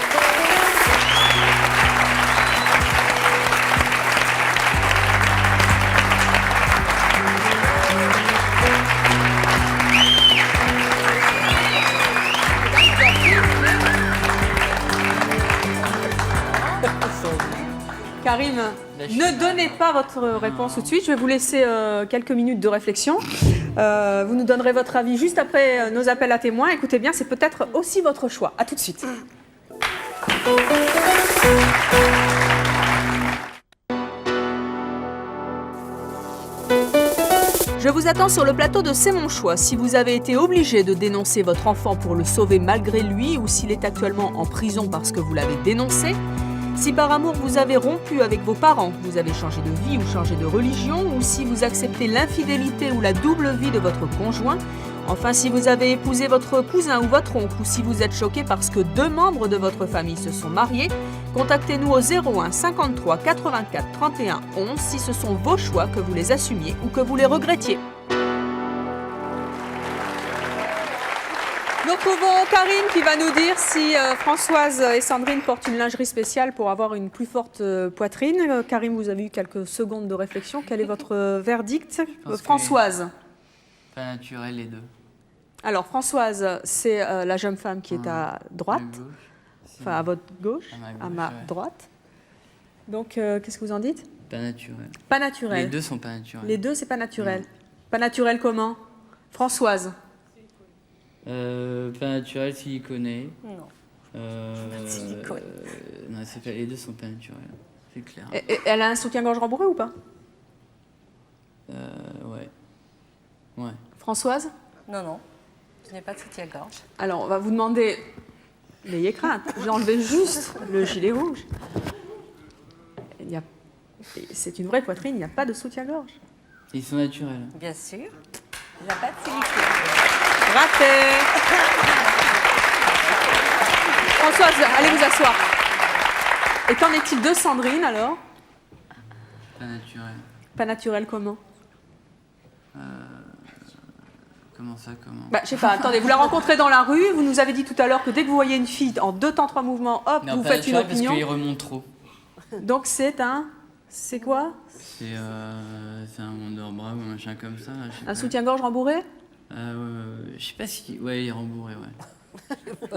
Karim, ne donnez pas votre réponse tout de suite. Je vais vous laisser quelques minutes de réflexion. Vous nous donnerez votre avis juste après nos appels à témoins. Écoutez bien, c'est peut-être aussi votre choix. À tout de suite. Je vous attends sur le plateau de C'est mon choix. Si vous avez été obligé de dénoncer votre enfant pour le sauver malgré lui ou s'il est actuellement en prison parce que vous l'avez dénoncé, si par amour vous avez rompu avec vos parents, vous avez changé de vie ou changé de religion, ou si vous acceptez l'infidélité ou la double vie de votre conjoint, enfin si vous avez épousé votre cousin ou votre oncle, ou si vous êtes choqué parce que deux membres de votre famille se sont mariés, contactez-nous au 01 53 84 31 11 si ce sont vos choix, que vous les assumiez ou que vous les regrettiez. Nous retrouvons Karine qui va nous dire si Françoise et Sandrine portent une lingerie spéciale pour avoir une plus forte poitrine. Karine, vous avez eu quelques secondes de réflexion. Quel est votre verdict? Françoise. Pas naturel, les deux. Alors, Françoise, c'est la jeune femme qui est à droite, enfin à votre gauche, à ma droite. Donc, qu'est-ce que vous en dites? Pas naturel. Pas naturel. Les deux sont pas naturels. Les deux, c'est pas naturel. Pas naturel comment? Françoise. Pas naturel, siliconé. Non. Non, les deux sont pas naturels, c'est clair. Et elle a un soutien-gorge rembourré ou pas? Ouais. Ouais. Françoise? Non, non. Je n'ai pas de soutien-gorge. Alors, on va vous demander... N'ayez crainte, j'ai enlevé juste le gilet rouge. C'est une vraie poitrine, il n'y a pas de soutien-gorge. Ils sont naturels. Bien sûr. Il n'y a pas de silicone. Raté. Françoise, allez vous asseoir. Et qu'en est-il de Sandrine, alors? Pas naturel. Pas naturel comment? Comment ça, comment? Je sais pas, attendez, vous la rencontrez dans la rue, vous nous avez dit tout à l'heure que dès que vous voyez une fille, en 2 temps, 3 mouvements, hop, Non, vous pas faites une naturel opinion. parce qu'il remonte trop. Donc c'est un... C'est quoi? C'est un Wonderbra ou un machin comme ça. Là, je sais Un pas. soutien-gorge rembourré? Je sais pas si... Ouais, il est rembourré, ouais.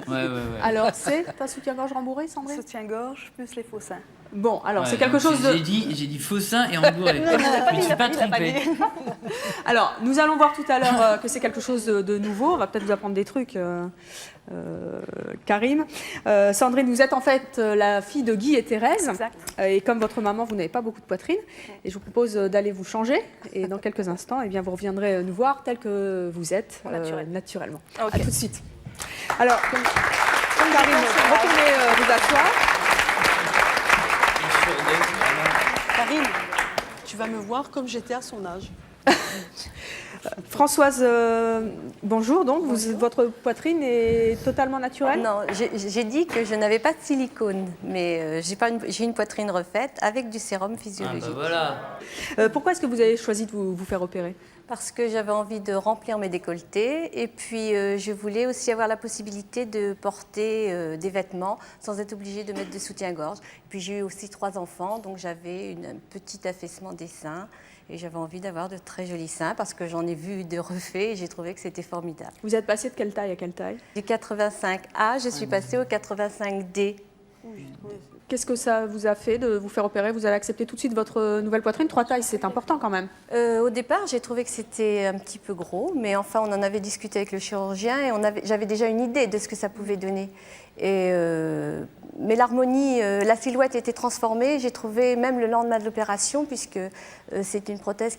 Ouais. Alors, c'est un soutien-gorge rembourré, Sandrine? Soutien-gorge plus les faux seins. Bon, alors Ouais, c'est quelque donc chose de... J'ai dit faux sein et rembourré. Non, il a pas Je dit, me suis il a pas pas dit, il a pas trompé. dit. Alors, nous allons voir tout à l'heure que c'est quelque chose de nouveau. On va peut-être vous apprendre des trucs, Karim. Sandrine, vous êtes en fait la fille de Guy et Thérèse. Exact. Et comme votre maman, vous n'avez pas beaucoup de poitrine. Et je vous propose d'aller vous changer. Et dans quelques instants, eh bien, vous reviendrez nous voir tel que vous êtes, naturellement. Ok. À tout de suite. Alors, comme Karim, retournez vous asseoir. Karine, tu vas me voir comme j'étais à son âge. Françoise, bonjour. Donc, votre poitrine est totalement naturelle? Non, j'ai dit que je n'avais pas de silicone, mais j'ai une poitrine refaite avec du sérum physiologique. Voilà. Pourquoi est-ce que vous avez choisi de vous faire opérer? Parce que j'avais envie de remplir mes décolletés et puis je voulais aussi avoir la possibilité de porter des vêtements sans être obligée de mettre de soutien-gorge. Puis j'ai eu aussi 3 enfants, donc j'avais un petit affaissement des seins et j'avais envie d'avoir de très jolis seins parce que j'en ai vu de refaits et j'ai trouvé que c'était formidable. Vous êtes passée de quelle taille à quelle taille? Du 85A, je suis passée au 85D. Qu'est-ce que ça vous a fait de vous faire opérer? Vous allez accepter tout de suite votre nouvelle poitrine? 3 tailles, c'est important quand même. Au départ, j'ai trouvé que c'était un petit peu gros, mais enfin, on en avait discuté avec le chirurgien et j'avais déjà une idée de ce que ça pouvait donner. Mais l'harmonie, la silhouette était transformée, j'ai trouvé même le lendemain de l'opération, puisque c'est une prothèse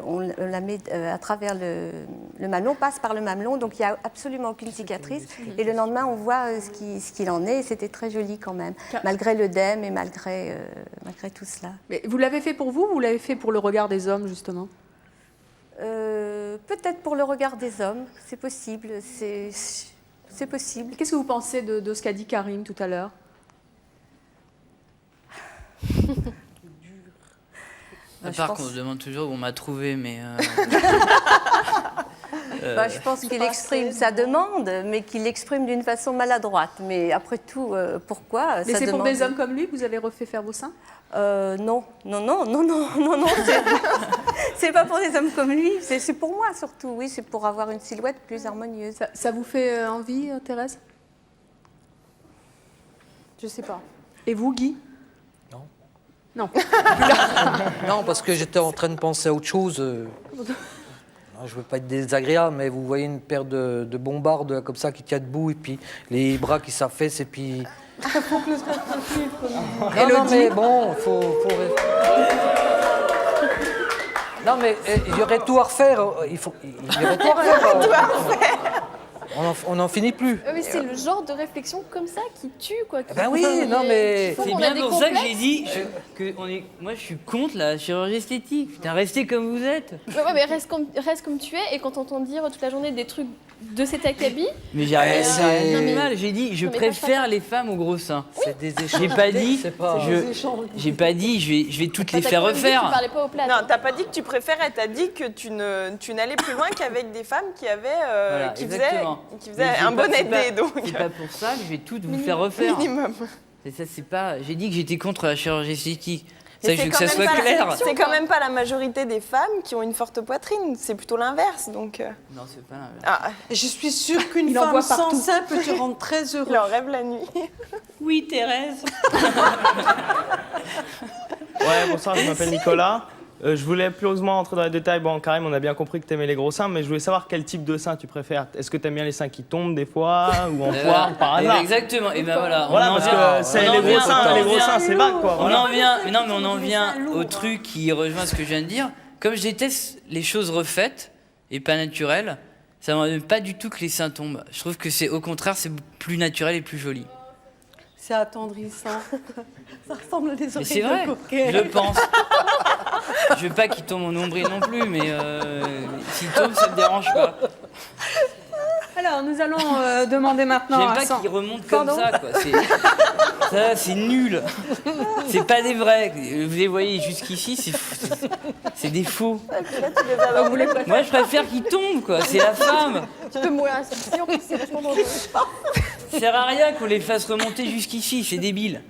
on la met à travers le mamelon, passe par le mamelon, donc il n'y a absolument aucune cicatrice. Et le lendemain, on voit ce qu'il en est, et c'était très joli quand même, malgré l'œdème et malgré tout cela. Mais vous l'avez fait pour vous ou vous l'avez fait pour le regard des hommes, justement? Peut-être pour le regard des hommes, c'est possible, c'est possible. Qu'est-ce que vous pensez de ce qu'a dit Karim tout à l'heure? À part qu'on se demande toujours où on m'a trouvé, mais... je pense qu'il exprime sa demande, mais qu'il l'exprime d'une façon maladroite. Mais après tout, pourquoi Mais c'est pour des hommes comme lui que vous avez refait faire vos seins? Non. C'est pas pour des hommes comme lui, c'est pour moi surtout. Oui, c'est pour avoir une silhouette plus harmonieuse. Ça vous fait envie, Thérèse? Je sais pas. Et vous, Guy? Non. Non, parce que j'étais en train de penser à autre chose. Non, je ne veux pas être désagréable, mais vous voyez une paire de bombardes comme ça qui tient debout, et puis les bras qui s'affaissent, et puis... Non, mais bon, faut... Non, mais il y aurait tout à refaire. Il y aurait tout à refaire. On n'en finit plus. Oui, c'est le genre de réflexion comme ça qui tue, quoi. Ben oui, non, mais... C'est bien pour ça que j'ai dit moi je suis contre la chirurgie esthétique. Putain, restez comme vous êtes. Ouais, mais reste comme tu es, et quand on entend dire toute la journée des trucs de cet acabit... Mais j'ai rien dit mal, j'ai dit je préfère les femmes aux gros seins. C'est des échanges. J'ai pas dit je vais toutes les faire refaire. Tu parlais pas aux plates. Non, t'as pas dit que tu préférais, t'as dit que tu n'allais plus loin qu'avec des femmes qui avaient Voilà, qui faisaient Mais un bon aidé. Donc c'est pas pour ça que je vais toutes vous faire refaire. Minimum. C'est pas. J'ai dit que j'étais contre la chirurgie esthétique. Mais Ça, je veux que ça soit clair. C'est quand même pas la majorité des femmes qui ont une forte poitrine, c'est plutôt l'inverse. Donc Non, c'est pas l'inverse. Ah. Je suis sûre qu'une femme sans sein peut te rendre très heureux. Il en rêve la nuit. Oui, Thérèse. Ouais, bonsoir, je m'appelle Nicolas. Je voulais plus heureusement entrer dans les détails. Bon, Karim, on a bien compris que tu aimais les gros seins, mais je voulais savoir quel type de seins tu préfères. Est-ce que tu aimes bien les seins qui tombent des fois ou en poire par hasard? Exactement, et ben voilà. Voilà, parce que c'est les gros seins, c'est vague quoi. On en vient, mais non, mais on en vient au truc qui rejoint ce que je viens de dire. Comme je déteste les choses refaites et pas naturelles, ça ne m'aime pas du tout que les seins tombent. Je trouve que c'est au contraire, c'est plus naturel et plus joli. C'est attendrissant. Ça ressemble à des Mais oreilles c'est vrai, de coquet. je le pense. Je veux pas qu'il tombe mon nombril non plus, mais s'il tombe, ça me dérange pas. Alors, nous allons demander maintenant J'aime à pas qu'il remonte comme ça, quoi. Ça, c'est nul. C'est pas des vrais. Vous les voyez jusqu'ici, c'est des faux. Moi, je préfère qu'ils tombent, quoi. C'est la femme. Tu peux mourir asphyxié, en plus, c'est vachement dangereux. Ça sert à rien qu'on les fasse remonter jusqu'ici, c'est débile.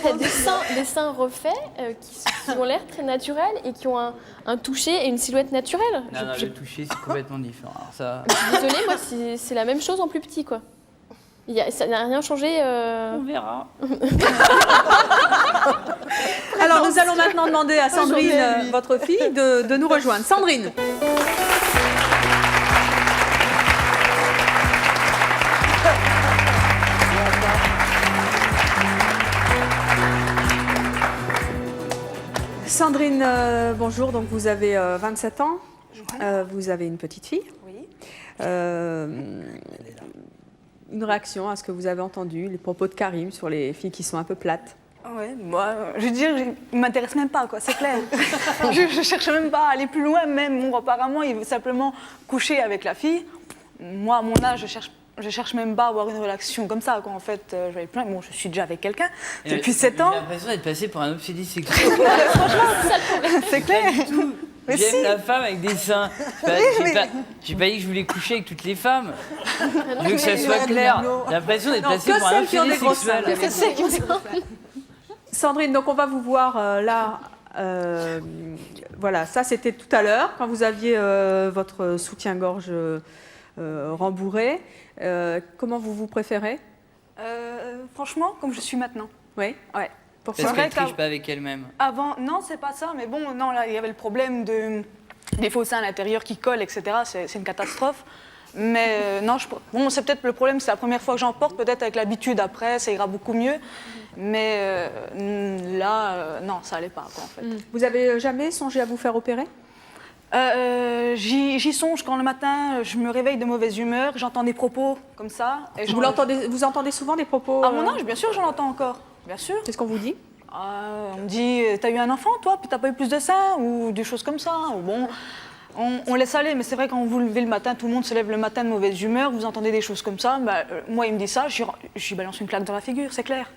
T'as des seins refaits qui ont l'air très naturels et qui ont un toucher et une silhouette naturelle. Non, le toucher, c'est complètement différent. Alors, ça... Désolée, moi, c'est la même chose en plus petit, quoi. Ça n'a rien changé. On verra. Alors, nous allons maintenant demander à Sandrine, votre fille, de nous rejoindre. Sandrine. Sandrine, bonjour. Donc, vous avez 27 ans. Vous avez une petite fille. Oui. Une réaction à ce que vous avez entendu, les propos de Karim sur les filles qui sont un peu plates. Ouais, moi, je veux dire, il ne m'intéresse même pas, quoi, c'est clair. je cherche même pas à aller plus loin, même. Bon, apparemment, il veut simplement coucher avec la fille. Moi, à mon âge, je cherche même pas à avoir une relation comme ça, quoi. En fait, j'avais plein. Bon, je suis déjà avec quelqu'un depuis 7 ans. J'ai l'impression d'être passé pour un obsédé sexuel. Franchement, c'est clair. Mais J'aime si. la femme avec des seins. J'ai pas dit que je voulais coucher avec toutes les femmes. Je veux que ça soit clair. J'ai l'impression d'être passé pour un obsédé sexuel. Sandrine, donc on va vous voir là. Voilà, ça c'était tout à l'heure, quand vous aviez votre soutien-gorge rembourré. Comment vous préférez? Franchement, comme je suis maintenant. Oui. Ouais. Parce qu'elle triche pas avec elle-même. Avant, non, c'est pas ça, mais bon, non, là, il y avait le problème des faux seins à l'intérieur qui collent, etc. C'est une catastrophe. Mais non, bon, c'est peut-être le problème, c'est la première fois que j'en porte, peut-être avec l'habitude après, ça ira beaucoup mieux. Mais là, non, ça allait pas, quoi, en fait. Vous avez jamais songé à vous faire opérer? J'y songe quand le matin, je me réveille de mauvaise humeur, j'entends des propos comme ça. Et vous entendez souvent des propos À mon âge, bien sûr, j'en entends encore. Bien sûr. Qu'est-ce qu'on vous dit? On me dit, t'as eu un enfant, toi, puis t'as pas eu plus de seins, ou des choses comme ça. Ou bon, on laisse aller, mais c'est vrai, quand vous levez le matin, tout le monde se lève le matin de mauvaise humeur, vous entendez des choses comme ça. Bah, moi, il me dit ça, je lui balance une claque dans la figure, c'est clair.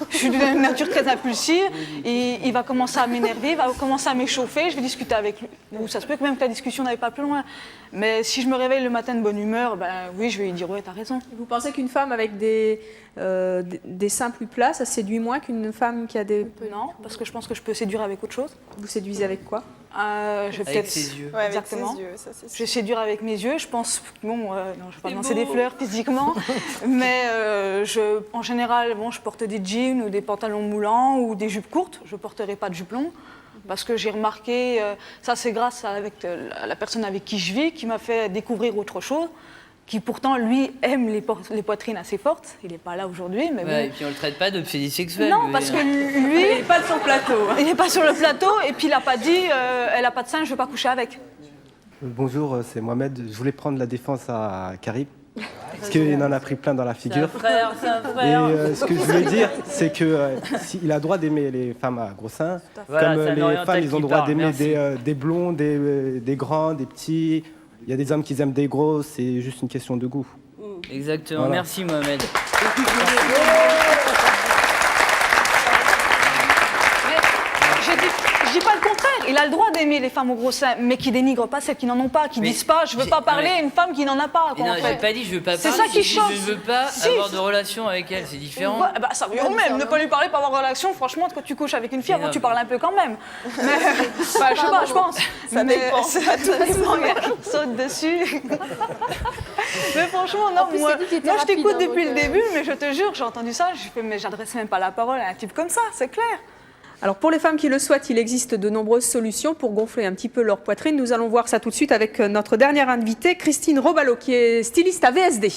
Je suis d'une nature très impulsive, et il va commencer à m'énerver, il va commencer à m'échauffer, je vais discuter avec lui. Ou ça se peut que même que la discussion n'aille pas plus loin. Mais si je me réveille le matin de bonne humeur, ben oui, je vais lui dire, ouais, t'as raison. Vous pensez qu'une femme avec des seins plus plats, ça séduit moins qu'une femme qui a des... Non, parce que je pense que je peux séduire avec autre chose. Vous séduisez avec quoi? Je vais avec ses yeux. Ouais, exactement. Avec ses yeux, ça, c'est sûr. Je vais séduire avec mes yeux. Je pense, bon, non, je vais pas lancer des fleurs physiquement, mais en général, bon, je porte des jeans ou des pantalons moulants ou des jupes courtes. Je porterai pas de jupes longues. Parce que j'ai remarqué, ça c'est grâce à la personne avec qui je vis, qui m'a fait découvrir autre chose, qui pourtant, lui, aime les poitrines assez fortes. Il n'est pas là aujourd'hui, mais bon. Et puis on le traite pas d'obsédé sexuel. Non, parce que lui... Il n'est pas sur le plateau. Il n'est pas sur le plateau, et puis il n'a pas dit, elle n'a pas de sein, je ne veux pas coucher avec. Bonjour, c'est Mohamed. Je voulais prendre la défense à Karim, parce qu'il en a pris plein dans la figure. C'est un frère. Et ce que je voulais dire, c'est que il a le droit d'aimer les femmes à gros seins, Voilà, comme c'est un les oriental femmes, ils ont qui le droit parle, d'aimer merci. des blonds, des grands, des petits. Il y a des hommes qui aiment des gros, c'est juste une question de goût. Exactement, Voilà. merci Mohamed. Je dis pas le contraire. il a le droit d'aimer les femmes aux gros seins, mais qui dénigrent pas celles qui n'en ont pas, qui disent pas je veux pas parler à une femme qui n'en a pas. Quoi, non, en fait. j'ai pas dit je veux pas C'est parler, ça qui j'ai dit, choque. je veux pas avoir de relation avec elle, c'est différent. Ouais, bah, ça revient au même, ne pas lui parler, pas avoir de relation, franchement, quand tu couches avec une fille, avant tu parles un peu quand même. Mais, bah, je sais pas, je pense. Ça dépend. Ça dépend, regarde, il saute dessus. Mais franchement, non, plus, moi c'est dit qu'il était je rapide, t'écoute hein, depuis donc, le début, mais je te jure, j'ai entendu ça, je fais, mais j'adresse même pas la parole à un type comme ça, c'est clair. Alors pour les femmes qui le souhaitent, il existe de nombreuses solutions pour gonfler un petit peu leur poitrine. Nous allons voir ça tout de suite avec notre dernière invitée, Christine Robalo, qui est styliste à VSD.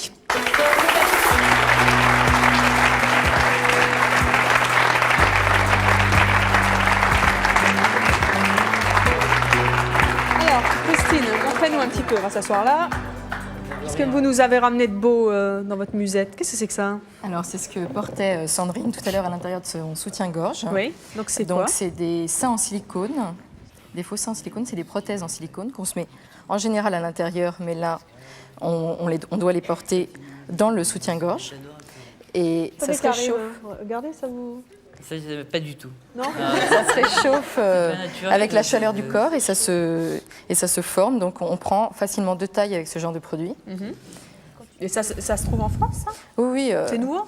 Alors Christine, montrez-nous un petit peu, on va s'asseoir là. Qu'est-ce que vous nous avez ramené de beau dans votre musette? Qu'est-ce que c'est que ça? Alors, c'est ce que portait Sandrine tout à l'heure à l'intérieur de son soutien-gorge. Oui, donc c'est quoi? Donc, c'est des seins en silicone, des faux seins en silicone, c'est des prothèses en silicone qu'on se met en général à l'intérieur, mais là, on doit les porter dans le soutien-gorge. Et ça se réchauffe. Regardez, ça vous... Ça, pas du tout. Non. Ça se réchauffe naturel, avec la chaleur du corps et ça se forme. Donc, on prend facilement de taille avec ce genre de produit. Et ça se trouve en France, ça? Oui. C'est nouveau?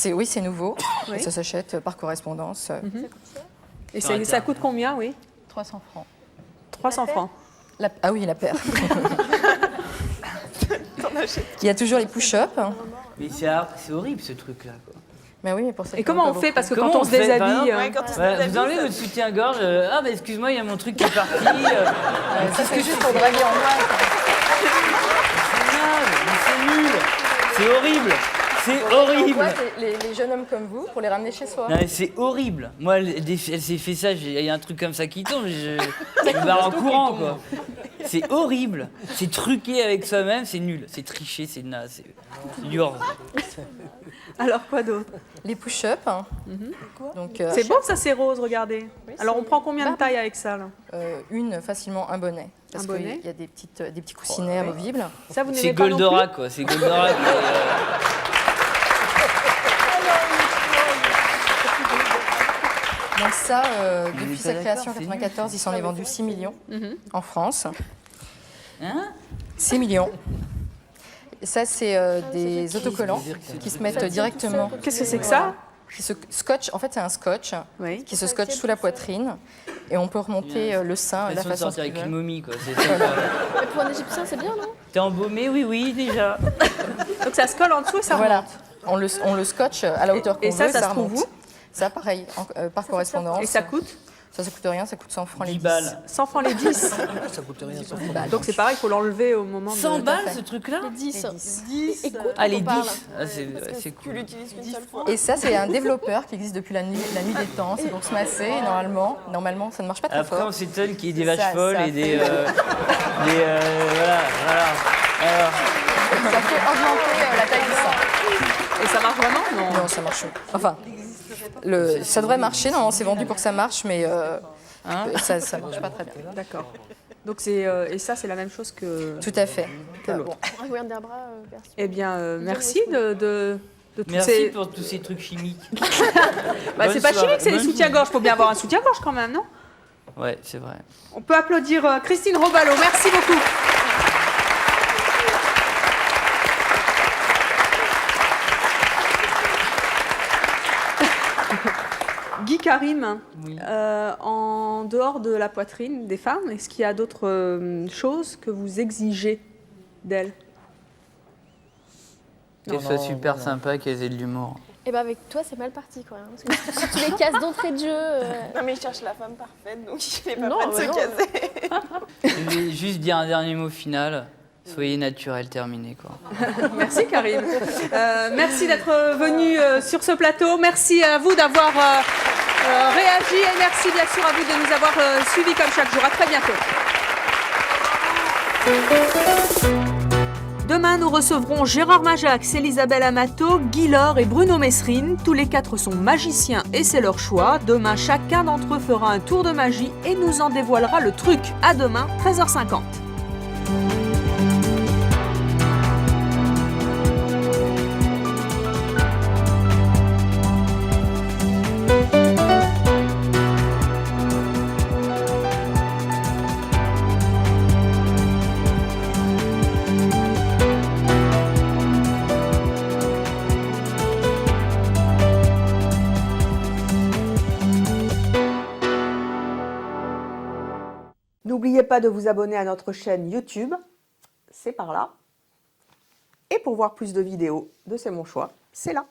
Oui, c'est nouveau. Oui. Et ça s'achète par correspondance. Et ça coûte combien, oui? 300 francs. 300 francs. Ah oui, la paire. Il y a toujours les push-ups. Mais c'est horrible ce truc-là. Mais oui, mais pour ça. Et comment on fait? Parce que quand on se déshabille. Vous enlevez votre soutien-gorge. Ah, bah excuse-moi, il y a mon truc qui est parti. C'est ce que juste pour draguer en moi. C'est nul. C'est horrible. C'est horrible. Les jeunes hommes comme vous pour les ramener chez soi. Non, mais c'est horrible. Moi, elle s'est fait ça, il y a un truc comme ça qui tombe, je me barre en courant, quoi. C'est horrible. C'est truqué avec soi-même, c'est nul. C'est triché, c'est naze, c'est dur. Alors, quoi d'autre? Les push-ups. Donc, c'est beau, ça, c'est rose, regardez. Oui, alors, on prend combien de taille avec ça, là? Facilement un bonnet. Parce qu'il y a des petits coussinets amovibles. Ça, vous n'aimez c'est pas Goldorak, non plus? quoi. C'est Goldorak. Donc ça, depuis sa création en 1994, il s'en est vendu 6 millions en France. 6 millions. Et ça, c'est des autocollants qui se mettent directement. Qu'est-ce que c'est que ça? Qui se scotch. En fait, c'est un scotch qui se scotche sous la poitrine et on peut remonter le sein de la façon sortir avec une momie, quoi. Mais pour un Égyptien, c'est bien, non? T'es embaumé, oui, déjà. Donc ça se colle en dessous et ça remonte. On le scotch à la hauteur qu'on veut. Et ça se trouve où? Ça, pareil, par correspondance. Et ça coûte? Ça coûte rien, ça coûte 100 francs les 10. 10 balles. 100 francs les 10? Ça coûte rien, 100 francs. Donc c'est pareil, il faut l'enlever au moment de... 100 balles, ce truc-là? Les 10. Écoute, ah, les 10 Ah, c'est cool. Tu l'utilises qu'une seule fois. Et ça, c'est un développeur qui existe depuis la nuit des temps. C'est pour se masser. Et normalement, ça ne marche pas très fort. Après, on s'étonne qu'il y ait des vaches Ça folles et des... fait- voilà. Alors, Ça fait augmenter la taille du sein. Et ça marche vraiment? Non, ça marche. Enfin, ça devrait marcher. Non, c'est vendu pour que ça marche, mais ça ne marche pas très bien. D'accord. Donc et ça, c'est la même chose que... Tout à fait. Que l'autre. Regarde des bras, version. Eh bien, merci de tous merci ces... pour tous ces trucs chimiques. Bah, c'est pas chimique, c'est des soutiens-gorge. Il faut bien avoir un soutien-gorge quand même, non? Ouais, c'est vrai. On peut applaudir Christine Robalo. Merci beaucoup. Guy Karim, en dehors de la poitrine des femmes, est-ce qu'il y a d'autres choses que vous exigez d'elles? Qu'elle soit super sympa, qu'elle ait de l'humour. Et ben avec toi, c'est mal parti quand même. Parce que si tu les casses d'entrée de jeu. Non, mais il cherche la femme parfaite, donc il n'est pas Non, prêt de se non. caser. Je vais juste dire un dernier mot final. Soyez naturel, terminé, quoi. Merci Karim. Merci d'être venu sur ce plateau. Merci à vous d'avoir réagi et merci bien sûr à vous de nous avoir suivis comme chaque jour. À très bientôt. Demain, nous recevrons Gérard Majax, Elisabeth Amato, Guy Laure et Bruno Messrine. Tous les 4 sont magiciens et c'est leur choix. Demain, chacun d'entre eux fera un tour de magie et nous en dévoilera le truc. À demain, 13h50. N'oubliez pas de vous abonner à notre chaîne YouTube, c'est par là. Et pour voir plus de vidéos de C'est mon choix, c'est là.